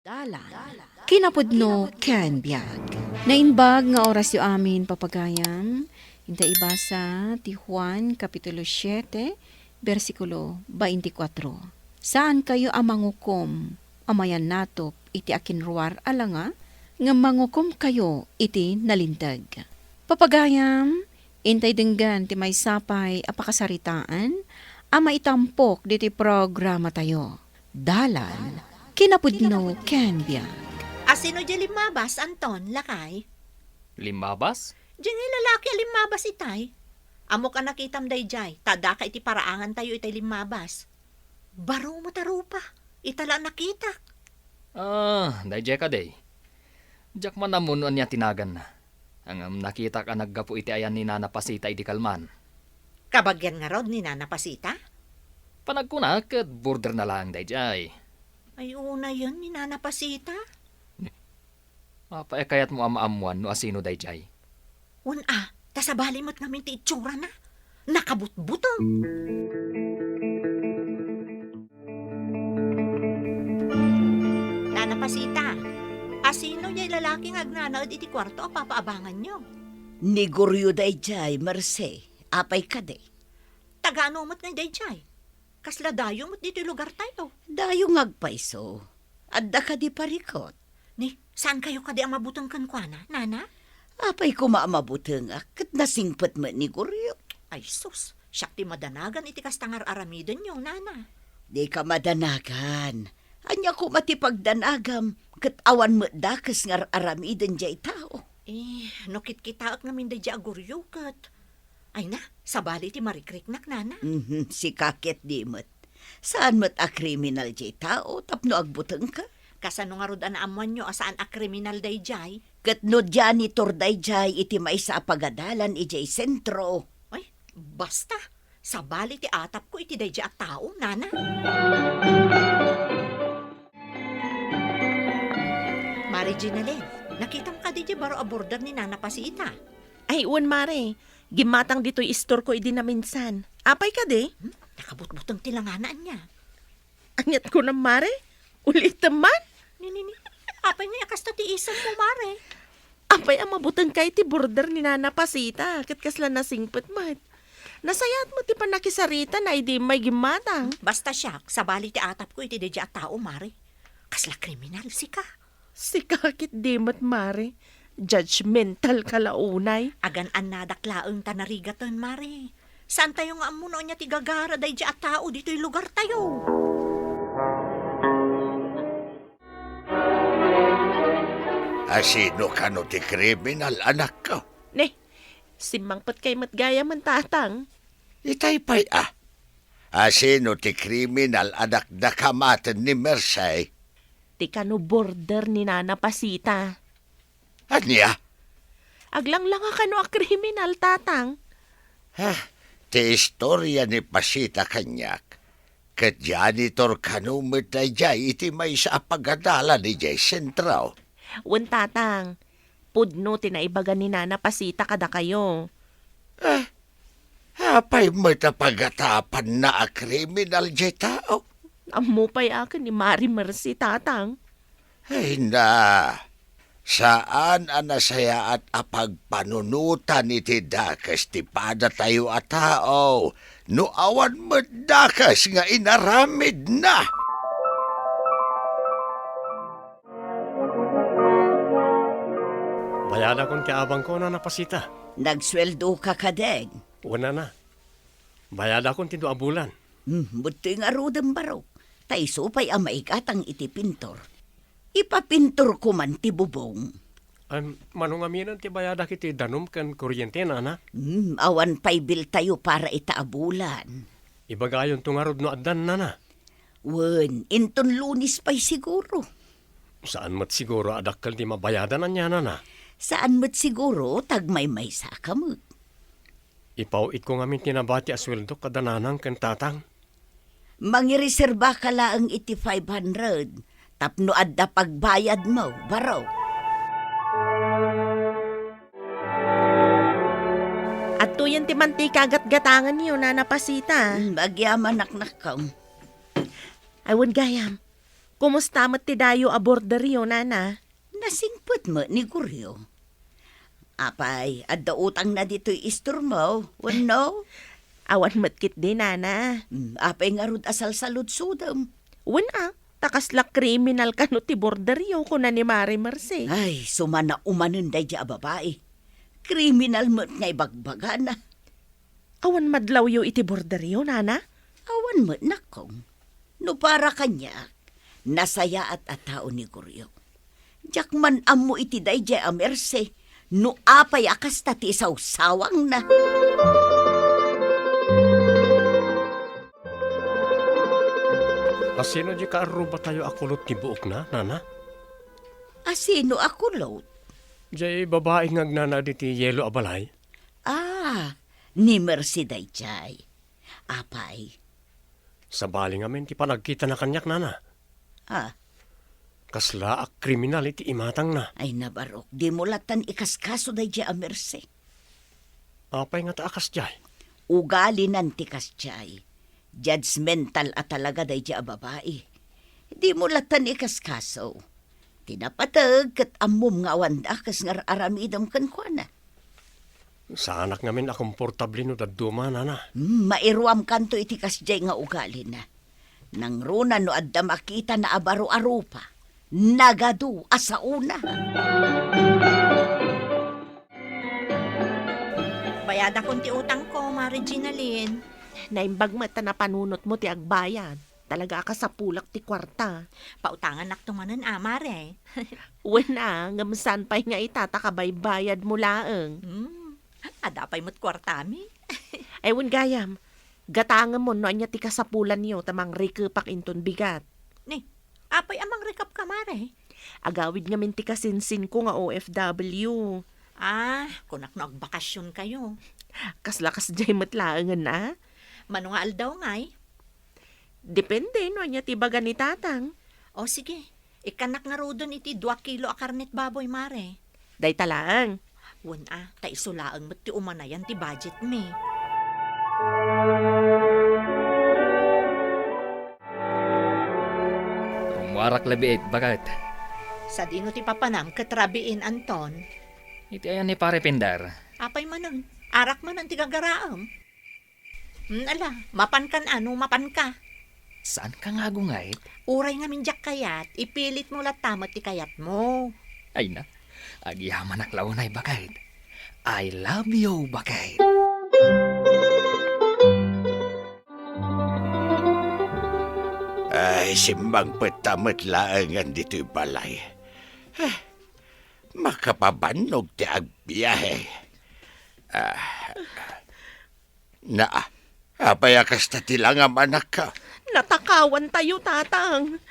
Dalan, kinapudno ken biag. Nainbag nga oras yu amin papagayam, hinta ibasa ti Juan Kapitulo 7, versikulo 24. Saan kayo amangukom, amayan natop iti akinruar alanga, nga mangukom kayo iti nalintag. Papagayam, intay denggan ti may sapay apakasaritaan, ama itampok diti programa tayo. Dalan, kinapudno ken biag. Asino di limabas, Anton, lakay? Limabas? Diyan nga lalaki limabas itay. Amo ka nakitam dayjay, tada ka iti paraangan tayo itay limabas. Baro mo tarupa, itala nakita. Dayjay ka day. Diyak man namuno niya tinagan na. Ang nakita ka naggapu iti ayan ni Nana Pasita iti kalman. Kabagyan nga rod ni Nana Pasita? Panagkunak at border na lang dayjay. Ay una yun ni Nana Pasita. Kayat mo amaamuan no asino dayjay. Tasabali mo't namin ti itsura na. Nakabutbutong. Nana Pasita, asino niya lalaking agnanaod iti kwarto o papaabangan nyo? Ni Guryo dayjay, Marse. Apay ka day. Tagaano mo't nga dayjay. Kasla dayo mo't dito lugar tayo. Dayo ngagpaiso. Adda ka di parikot. Ni, saan kayo kadi ang mabutang kankwana, Nana? Apay ko maamabutang kat nasingpet mo ni Guryo. Ay sus, siyak ti madanagan iti kastangar aramidon yung Nana. Di ka madanagan. Anya ko matipagdanagam kat awan mo dakas ngar aramiden jay tao. Nukit kita at ngamin da dya aguryukat. Ay na, sabali ti marikriknak, Nana. Si kakit di mo't. Saan mo't a kriminal jay tao tapno agbutang ka? Kasano nga rod anaamuan nyo asaan a kriminal day jay? Kat no janitor dayjay iti maisa pagadalan ijay sentro. Ay, basta. Sabali ti atap ko iti day dya at tao, Nana. Mari Ginalyn, nakita mo ka di dya baro aborder ni Nana Pasita. Ay, uwan mare. Gimatang dito'y istor ko idi na minsan. Apay ka de? Nakabutbutang tilanganaan niya. Anyat ko na mare. Ulit naman. Nini, apay nga yakas ti isang mo, Mare. Apay ang mabutang kay ti border ni Nana Pasita. Kat kasla nasingpet mat. Nasayat mo ti panakisarita na idi may gimatang. Basta siya, sabali ti atap ko iti dedya at tao, Mare. Kasla kriminal, sika. Si kakit di mat mare. Judgmental kalaunay. Agan an nadaklaang tanarigatan, Mare. Saan tayo nga amuno niya ti gagara dedya at tao dito'y lugar tayo? Asino ka no ti kriminal, anak ko? Ne, simangpot kay matgaya man tatang. Itay pa'y Asino ti kriminal, anak na kamatan ni Mersay? Ti kano border ni Nana Pasita. Anya? Aglang-lang ka no a kriminal tatang. Ti istorya ni Pasita kanyak. Kat janitor kanumit na jay iti may sa pagadala ni jay sentraw. Wan tatang, pudno tinaibagan ni Nana Pasita kada kayo. Apay mo pagatapan na a kriminal jay tao? Amupay akin ni Mari Mercy tatang. Ay na, saan anasaya at apagpanunutan iti dakas ti pada tayo a tao, no awan mo dakas nga inaramid na. Bayada kon kaabang ko na napasita. Nagsweldo ka kadeng. Una na. Bayada kon tindo abulan. Buti nga rodang baro. Taiso pa'y amaigatang iti pintor. Ipapintor ko man ti bubong. Manong aminan ti bayada kiti danom kan kuryente na na. Awan pa'y bil tayo para itaabulan. Ibagayon tungarod no addan na na. Wen, inton lunis pa'y siguro. Saan mat siguro adakkel ti mabayada na niya na na. Saan mo't siguro tagmay-may sa kamot. Ipauit ko ngamin tinabati asweldo kadananang kan tatang. Mangireserba ka laang iti 500. Tapno adda pagbayad mo, baro. At tuyan ti mantika gat-gatangan niyo, Nana Pasita. Bagyaman naknakaw. Ay, wan gayam. Kumusta mo't ti dayo a borderyo, nana? Nasingput mo ni Guryo. Apay, adda utang na dito'y istor mo. Wano? Awan mo't kit di, nana. Apay nga rud asal salud sudam. Takasla kriminal ka no ti borderyo ko na ni Mari Marce. Ay, sumana umanon day di a babae. Kriminal mo nga ibagbaga na. Awan madlaw yo iti borderyo, nana? Awan mo na kong. No para kanya, nasaya at atao ni Guryo. Diyak man amo iti day di a merse. No apay akas tati sawsawang na. Asino di ka aruba tayo akulot ti buok na, nana? Asino ako lot? Jay babae nga agnana di ti yelo abalay. Ni Mercy Dayjay. Apay. Sa bali ngamin ti panagkita na kanyak, nana. Kasla ak kriminal iti imatang na. Ay nabarok, di mo latan ikaskaso Dayjay a Mercy. Apay nga taakas jay. Ugali nanti kasjay. Judgmental at talaga Dayjay a babae. Di mo latan ikaskaso. Tinapatag kat amom nga awanda kas nga aramidam kankwana. Sa anak ngamin akomportable no daduma, nana. Mairuam kanto iti kasjay nga ugali na. Nang runa no adda makita na abaro-aro pa. Nagadu asauna. Bayada kong ti utang ko, Mari Ginalyn. Naimbag mata na panunot mo ti agbayan. Talaga ka sa pulak ti kwarta. Pautangan naktumanan, Mare. Wala, ngamsan pa'y nga itatakabay bayad mo laeng. Adapay mo't kwartami. Ewan gayam, gatangan mo no anya ti kasapulan niyo tamang rikupak inton bigat. Ni, apay amang recap ka, Mare. Agawid nga minti kasinsin ko nga OFW. Kunak na bakasyon kayo. Kaslakas jay matlaangan na. Mano nga aldaw ngay? Depende no anya ti baga ni tatang. O sige, ikanak nga rodon iti 2 kilo a karnet baboy, Mare. Day talaang. Ta isulaang mat ti umanayan ti budget me. Rumwarak labi bagat. Sa dino ti papanam katrabiin Anton. Iti ayan ni pare Pindar. Apay manon, arak manon ti gagaraam. Mapan ka. Saan ka nga gungayt? Uray nga minjak kayat, ipilit mo latamat ti kayat mo. Ay na, agyaman aklaunay bagayt. I love you bagayt. Ay, simbang petamet laangan dito'y balay. Makapabanog ti agbiyahe. Apayakas na tilangam anak ka. Natakawan tayo, tatang.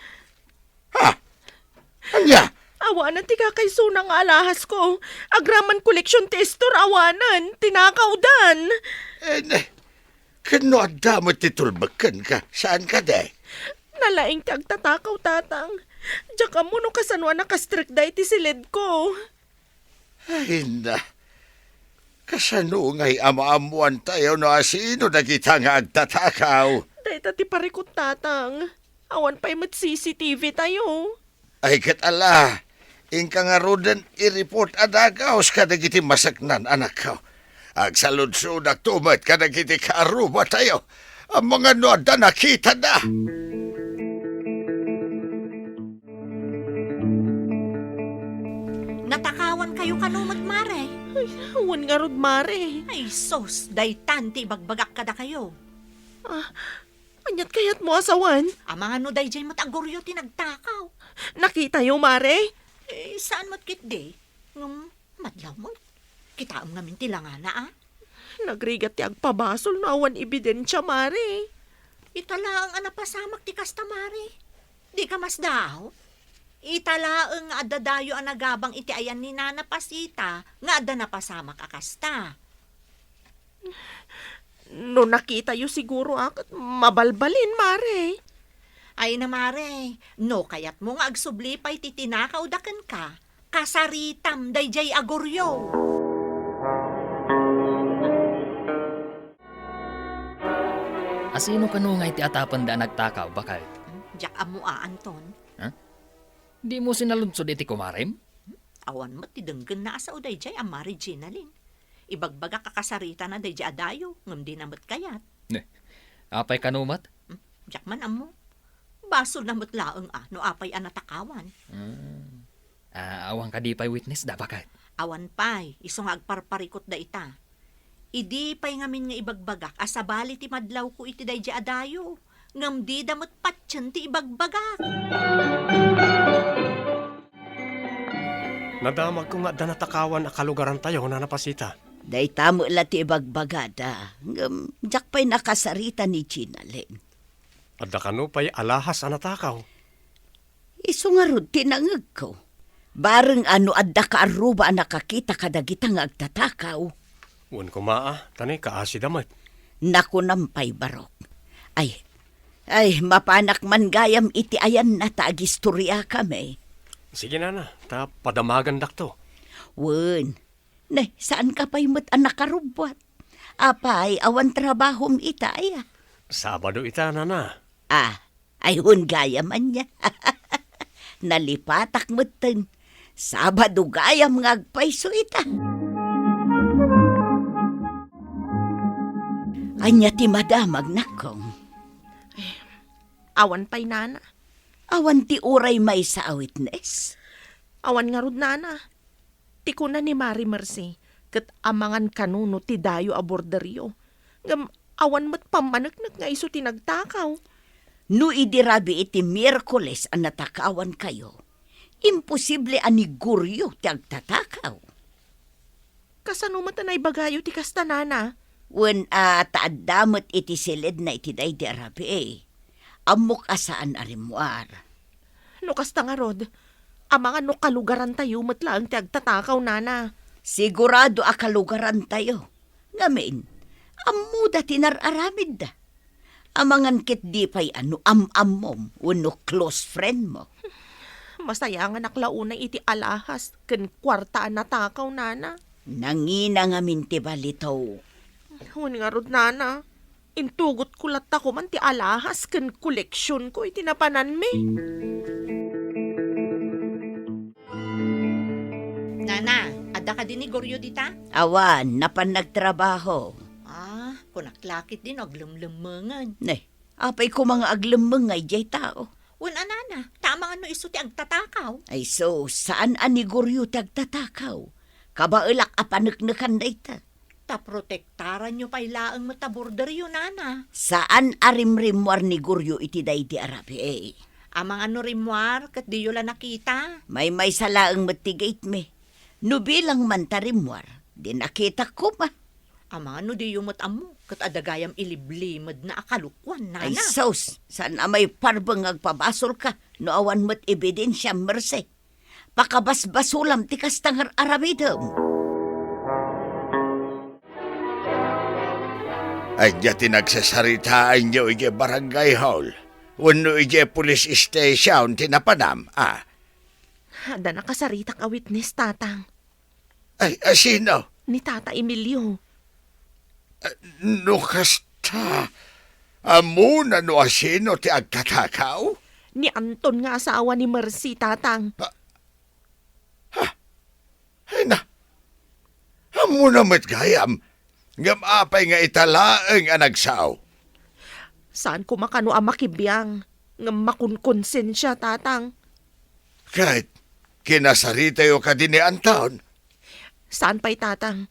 Anya? Awanan ti kakay sunang alahas ko. Agraman koleksyon testor awanan. Tinakaw dan. Kano mo titulbakan ka? Saan ka de? Nalaing ti agtatakaw, tatang. Diyan mo no kasanwa nakastrik da iti silid ko. Ay na. Kasano nga'y ama-amuan tayo no asino na kita nga agtatakaw? Dahita ti parikot, tatang. Awan pa'y mat CCTV tayo. Ay katala. Ingka nga rodan i-report adagaos ka na kiti masaknan anak ka. Agsalud-sudak tumat ka na kiti kaaruba tayo. Ang mga noda nakita na. Natakawan kayo kanumot, Mare. Awan nga rod, Mare. Ay sos, daytan ti bagbagak kada kayo. Anyat kayat mo asawan? Ang mga no dayjay matagoryo ti nagtakaw. Nakita yo, Mare? Saan mo't kit de? Madlaw mo. Kitaam nga mintilangana, Nagrigat ti agpabasol na awan ebidensya, Mare. Italaang anapasamak ti kasta, Mare. Di ka mas daw. Italaang nga adadayo ang nagabang iti ayan ni Nana Pasita nga adda napasamak akasta. No nakita yo siguro akat mabalbalin, Mare. Ay na, Mare, no kayat mo nga agsublipay ti tinakaudakan ka. Kasaritam dayjay agoryo. Asino ka no nga iti atapan da nagtakaw bakayt? Diyak amo Anton. Di mo sinalunsod iti kumarem? Awan mo ti denggen na asa uday jay amari Ginalin. Ibagbaga kakasarita na day jay adayo, ngam di namat kayat. Apay kanumat? Jak man amo. Basol namat laeng no apay anatakawan. Awang ka di pa'y witness da bakat. Awan pay, isong agparparikot da ita. Idi pay ngamin nga ibagbagak, asabali ti madlaw ko iti day jay adayo. Ngam di damot patyan ti ibagbagak. Nadamag ko nga danatakawan a kalugaran tayo nanapasita. Day tamo ti ibagbagada. Jak pa'y nakasarita ni Ginalin. Adda kano pa'y alahas anatakaw. Iso nga rod tinangag ko. Bareng adda ka aruba nakakita kadagita nga agtatakaw. Wan ko maa, tanay kaasi damat. Naku nampay barok. Ay, mapanak man gayam iti ayan na taagistorya kami. Sige na, ta padamagan dakto. Wen, saan ka pa'y mat anak karubwat? Apay, awan trabahom ita ay. Sabado ita na. Ay hun gayam anya. Nalipatak meten. Sabado gayam ngagpayso ita. Anya ti madamag nakong. Awan pa'y nana. Awan ti uray may sa witness. Awan nga rod nana. Ti ko na ni Mari Mercy, kat amangan kanuno ti dayo a borderyo. Ngam awan mat pamanaknak nga iso tinagtakaw. No idirabi iti Miyerkules ang natakawan kayo, imposible aniguryo ti agtatakaw. Kasano matanay bagayo ti kastanana? Wen taadamot iti silid na iti day di arabi amok asaan arimwar. No kasta nga rod, amangan no kalugaran tayo matlaang ti agtatakaw nana. Sigurado akalugaran tayo. Ngamin, amuda tinararamid da. Amangan kit di pa'y am-am-mom, uno close friend mo. Masaya nga naklaunay iti alahas, ken kwartaan natakaw nana. Nangina nga minti balitaw. Huwag nga rod nana, intugot kulat ako man ti alahas, ken koleksyon ko iti napanan mi. Nana, ada ka din ni Goryo dita? Awan, napan nagtrabaho. Kunaklakit din aglumlumangan. Apay ko mga aglemengay jay tao. Wen anana, tama nga no iso ti agtatakaw. Ay so, saan aniguryo ti agtatakaw? Kabailak apaneknekan da ita. Ta protektaran nyo pa'y laang mataborder yun, nana. Saan arimrimwar ni Guryo iti day di arabi Amang ano rimwar, kat di yola nakita. May salaang matigate me. No bilang man tarimwar, di nakita ko ma. Amang ano di yumot amo, kat adagayam iliblimad na akalukwan, nana. Ay sos, saan amay parbang agpabasol ka, no awan mo't ebidensya merse. Pakabasbasulam ti kastangar aramidam. Ay niya tinagsasaritaan niyo ije barangay hall. Wano ije police station tinapanam, Hada nakasaritak a witness, tatang. Ay, sino? Ni Tata Emilio. No kasta. Amo na no asino ti agtatakaw? Ni Anton nga asawa ni Mercy, tatang. Ay na. Amo na matgayam. Ngam apay nga italaeng anagsaw. Saan ko makano ang makibiyang? Nga makunkonsensya, tatang. Kahit kinasarita yo ka din ni Anton. Saan pa'y tatang?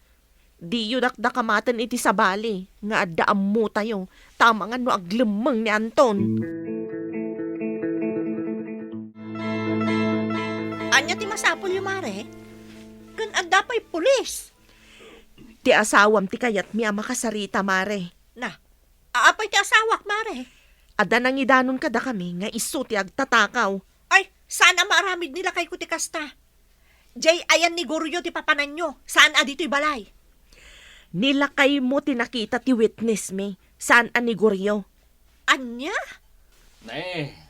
Di yun dakdakamaten iti sabali. Nga addaam mo tayo. Tama nga no aglemeng ni Anton. Anya ti masapol yung mare? Kan adda pa'y pulis. Ti asawam ti kayat mi ang makasarita, mare. Na, aapay ti asawak, mare. Ada nang idanon kada kami nga iso ti agtatakaw. Ay, sana maaramid nila kay kuti kasta. Jay, ayan ni Guryo ti papanan nyo. Saan adito'y balay? Nilakay mo tinakita ti witness mi. Saan aniguryo? Anya?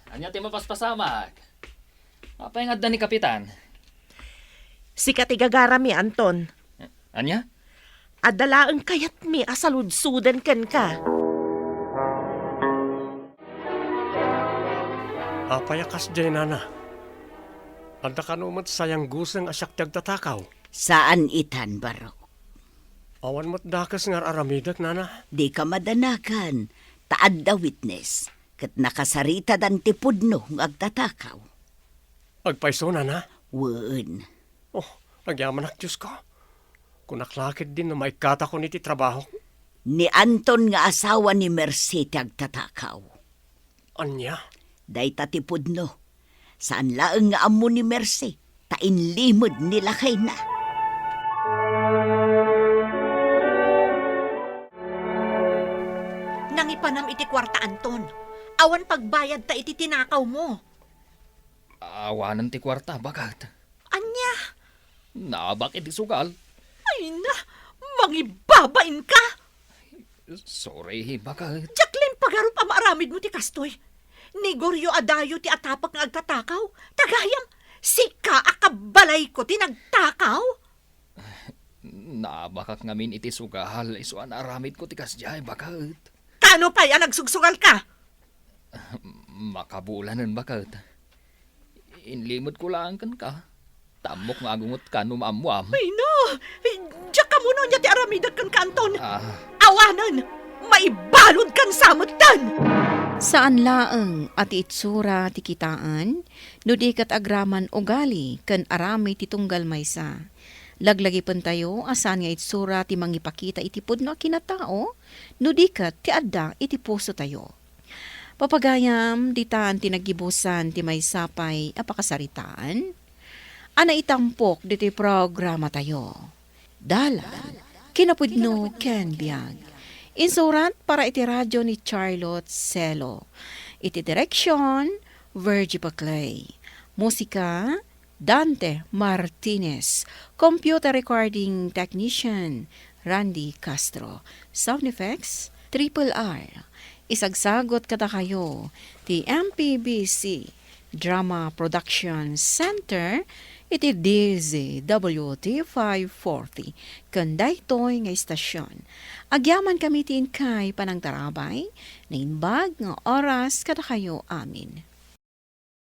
Anya ti mapaspasamak. Apay nga da ni Kapitan. Si katigagara mi, Anton. Anya? Adalaang kayat mi asaludsudan ken ka. Apayakas jay nana. Anda kanumat sayang gusang asyak tagtatakaw. Saan itan, Barok? Awan mo't dakas ngar aramidak nana. Di ka madanakan. Taad da witness. Kat nakasarita dan tipudno ng agtatakaw. Agpaiso nana. Wen. Oh, nagyaman ak Diyos ko. Kung naklakid din na maikata ko niti trabaho. Ni Anton nga asawa ni Mercy ti agtatakaw. Anya? Day tatipudno. Saan laeng nga amo ni Mercy? Tainlimod nila kay na. Nangipanam iti kwarta, Anton. Awan pagbayad ta iti tinakaw mo. Awanan ti kwarta, bakat. Anya? Nabak iti sugal. Ay na, mangibabain ka. Sorry, bakat. Jacqueline, pagarup ang maaramid mo ti kastoy. Ni Goryo adayo ti atapak nga agtatakaw. Tagayam, sika akabalay ko ti nagtakaw. Nabakak ngamin iti sugal. Isuan aramid ko ti kasjay, bakat. Kano pa yan nagsugsugal ka? Makabulanan, bakat. Inlimot ko lang kan ka. Tamok nga agungot ka numamuam. Ay no, diyak ka muna niya ti aramidag kan kanton. Ah, Awanan, maibalod kan samutan. Saan laeng at itsura ti kitaan, no di kat agraman ugali ken arami ti tunggal maysa. Laglagi pen tayo asan nga itsura ti mangipakita iti pudno a kinatao, no di kat ti adda iti puso tayo. Papagayam ditaan ti naggibusan ti maysapay apakasaritaan. Ana itampok diti programa tayo. Dalan, kinapudno ken biag. Insurat para iti radyo ni Charlotte Celo. Iti direksyon, Virgie Baclay. Musika, Dante Martinez. Computer recording technician, Randy Castro. Sound effects, Triple R. Isagsagot kada kayo, ti MPBC Drama Production Center, iti DZWT 540, kanday toy nga istasyon. Agyaman kami tin kay panang tarabay, na inbag nga oras kada kayo amin.